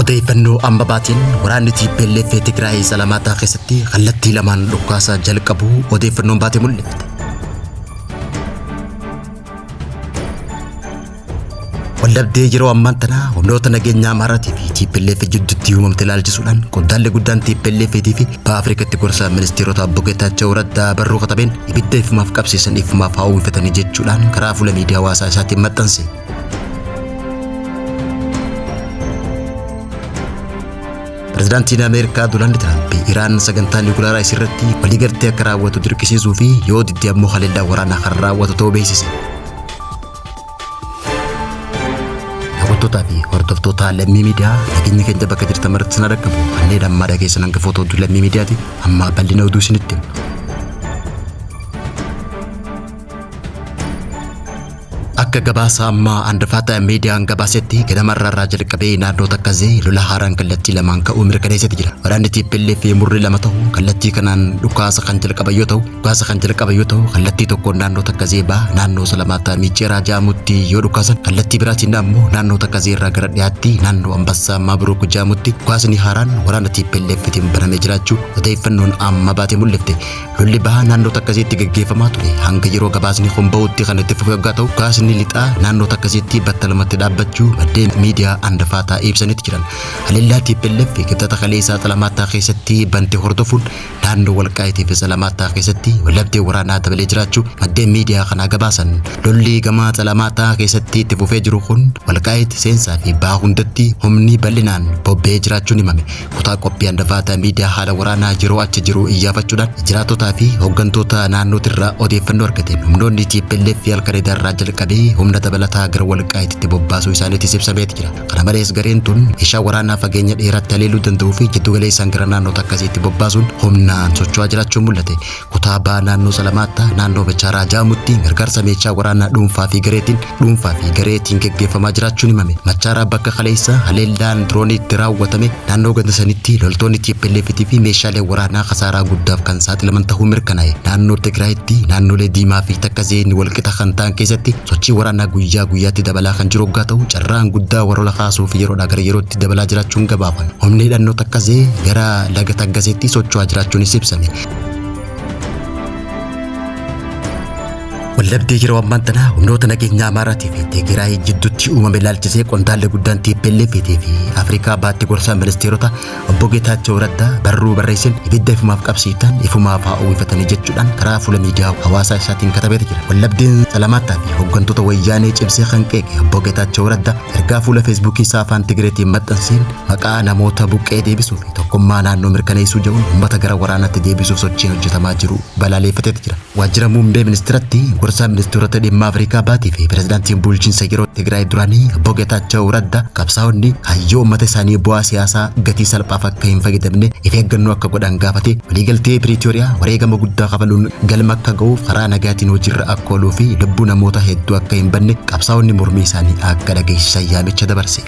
odeeffannoo amma baatiin waraanni TPLF Tigraay Salamaataa keessatti kallattii lamaan dhukkaasaa jalqabuu odeeffannoon baatee mul'ifte. Waldhabdee yeroo ammaan tana humnoota nageenyaa Amaaraatii fi TPLF jidduutti uumamte ilaalchisuudhaan qondaalli guddaan TPLF fi Afrikaatti gorsa ministeerota Obbo Geetaachoo Raddaa barruu katabeen ibidda ifumaaf qabsiisan ifumaaf haa uwwifatanii jechuudhaan karaa fuula miidiyaa hawaasaa isaatiin maxxanse. Pirezidaantiin Ameerikaa Doonaald Tiraamp Iraan sagantaa niwukileeraa isirratti waliigaltee akka raawwatu dirqisiisuu fi yoo didde ammoo haleellaa waraanaa kan raawwatu ta'uu beeksise. Daawwattootaa fi hordoftoota lammii miidiyaa nageenya keenya bakka jirtan maratti sana dhaqqabu kanneen ammaa dhageessan hangafoota oduu lammii miidiyaati amma bal'ina oduu isinitti himna. Akka gabaasa amma handafaata miidiyaan gabaasetti gadamarraa jalqabee naannoo takkazee lola haaraan kallattii lamaan ka'uu mirkaneessatti jira. Waraanni TPLF murri lama ta'u kallattii kanaan dhukaasa kan jalqaban yoo ta'u kallattii tokkoon naannoo takkazee baa naannoo Salamaataa Miiceeraa Jaamutti yoo dhukaasan kallattii biraatiin ammoo naannoo takkazee irraa gara dhiyaatti naannoo Ambassaa Maaburuuk Jaamutti dhukaasni haaraan waraana TPLFtiin banamee jiraachuu odeeffannoon amma baatee mul'ifte. Lolli bahaa naannoo takkazeetti gaggeeffamaa ture hanga yeroo gabaasni kun bahutti kan itti fufee waggaa ta'u dhukaasni lixaa naannoo takkasitti battalumatti dhaabbachuu maddeen miidiyaa handafaataa ibsanitti jiran. Haleellaa TPLF kibxata kaleessaa Salamaataa keessatti bante hordofuun naannoo Walqaayitii fi Salamaataa keessatti waldhabdee waraanaa dabalee jiraachuu maddeen miidiyaa kanaa gabaasan. Lolli gamaa Salamaataa keessatti itti fufee jiru kun Walqaayit seensaa fi bahaa hundatti humni bal'inaan bobba'ee jiraachuun himame. Kutaa qophii handafaataa miidiyaa haala waraanaa yeroo achi jiru iyyaafachuudhaan jiraattotaa fi hooggantoota naannootirraa odeeffannoo argateen humnoonni TPLF halkan darraa jalqabee humna dabalataa gara Walqaayititti bobbaasuu isaaniitis ibsameeti jira. Kana malees gareen tun meeshaa waraanaa fageenya dheeratti haleeluu danda'uu fi jiddu galeessaan gara naannoo takkasiitti bobbaasuun humnaan socho'aa jiraachuun mul'ate. Kutaa bahaa naannoo Salamaataa naannoo Miiceeraa Jaamutti gargaarsa meeshaa waraanaa dhuunfaa fi gareetiin gaggeeffamaa jiraachuun himame. Miiceeraa bakka kaleessa haleellaan dirooniitti raawwatame naannoo ganda sanitti loltoonni TPLF fi meeshaalee waraanaa khasaaraa guddaaf kan saaxilaman ta'uu mirkanaa'e. Naannoo Tigraayitti naannolee Diimaa fi Takkazeen walqixa kan ta'an keessatti sochii waraanaa guyyaa guyyaatti dabalaa kan jiru waggaa ta'u carraan guddaa waraana kaasuuf yeroodhaa gara yerootti dabalaa jiraachuun gabaafame. Humni hidhannoo Takkazee gara laga Takkazeetti socho'aa jiraachuunis ibsame. Waldhabdee yeroo ammaan tana humnoota nageenyaa Amaaraatii fi Tigraay jidduutti uumame ilaalchisee qondaalli guddaan TPLF fi Afrikaa baatti gorsa ministeerota Obbo Geetaachoo Raddaa barruu barreessan ibidda ifumaaf qabsiisan ifumaaf haa uwwifatanii jechuudhaan karaa fuula miidiyaa hawaasaa isaatiin katabeeti jira. Waldhabdeen Salamaataa fi hooggantoota wayyaanee cimsee kan qeeqe Obbo Geetaachoo Raddaa ergaa fuula Feesbuukii isaa afaan Tigreetiin maxxanseen maqaa namoota buqqee deebisuu fi tokkummaa naannoo mirkaneessuu jedhuun uummata gara waraanaatti deebisuuf sochiin hojjetamaa jiru balaaleffateeti jira. Waajjira muummee ministeeratti gorsa ministeerota dhimma Afrikaa baatii fi pirezidaantiin bulchiinsa yeroo Tigraay duraanii Obbo Geetaachoo Raddaa qabsaa'onni hayyoo uummata isaanii bu'aa siyaasaa gatii salphaaf akka hin fayyadamne of eeggannoo akka godhan gaafate waliigaltee Piriitooriyaa wareegama guddaa kafaluun galma akka ga'uuf karaa nagaatiin hojiirra akka ooluu fi lubbuu namoota hedduu akka hin banne qabsaa'onni mormii isaanii akka dhageessisan yaamicha dabarse.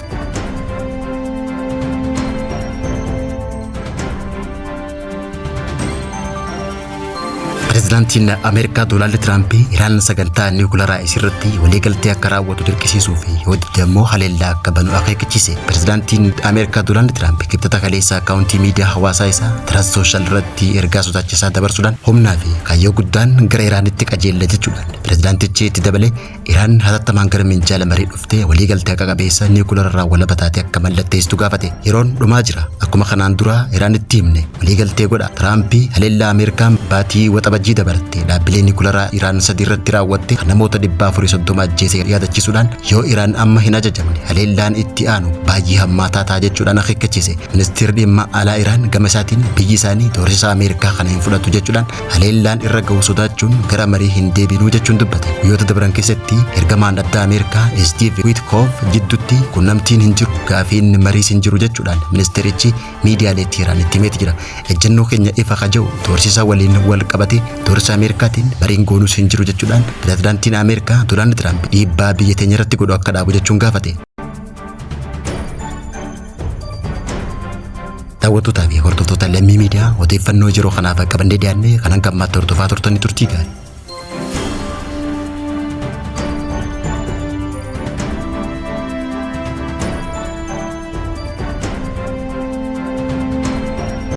Pirezidaantiin Ameerikaa Doonaald Tiraamp Iraan sagantaa niwukileeraa isirratti waliigaltee akka raawwatu dirqisiisuu fi yoo didde ammoo haleellaa akka banu akeekkachiise. Pirezidaantiin Ameerikaa Doonaald Tiraamp kibxata kaleessaa akaawuntii miidiyaa hawaasaa isaa Tiraast Sooshaal irratti ergaa sodaachisaa dabarsuudhaan humnaa fi kaayyoo guddaan gara Iraanitti qajeella jechuudhaan pirezidaantichi itti dabalee Iraan hatattamaan gara minjaala marii dhuftee waliigaltee akka qabeessa niwukileeraa walaba taate akka mallatteessitu gaafate. Yeroon dhumaa jira. Akkuma kanaan dura Iraanitti himne waliigaltee godha. Tiraamp haleellaa Ameerikaan baatii waxabajjii dabarte dhaabbilee niwukileeraa Iraan sadii irratti raawwatte kan namoota 430 ajjeese yaadachiisuudhaan yoo Iraan amma hin ajajamne haleellaan itti aanu baay'ee hammaataa ta'a jechuudhaan akeekkachiise. Ministeerri dhimma alaa Iraan gama isaatiin biyyi isaanii doorsisa Ameerikaa kana hin fudhatu jechuudhaan haleellaan irra ga'u sodaachuun gara marii hin deebinuu jechuun dubbate. Guyyoota dabran keessatti ergamaan addaa Ameerikaa Steve Witkoff jidduutti qunnamtiin hin jiru gaafiin mariis hin jiru jechuudhaan ministeerichi miidiyaalee Iraanitti himeeti jira. Ejjennoo keenya ifa kaja'u doorsisa waliin wal qabate doorsa Ameerikaatiin mariin goonuus hin jiru jechuudhaan pirezidaantiin Ameerikaa Doonaald Tiraamp dhiibbaa biyya teenya irratti godhu akka dhaabu jechuun gaafate. Daawwattootaa fi hordoftoota lammii miidiyaa odeeffannoo yeroo kanaaf qabannee dhiyaanne kan hanga ammaatti hordofaa turtanii turtii gaarii.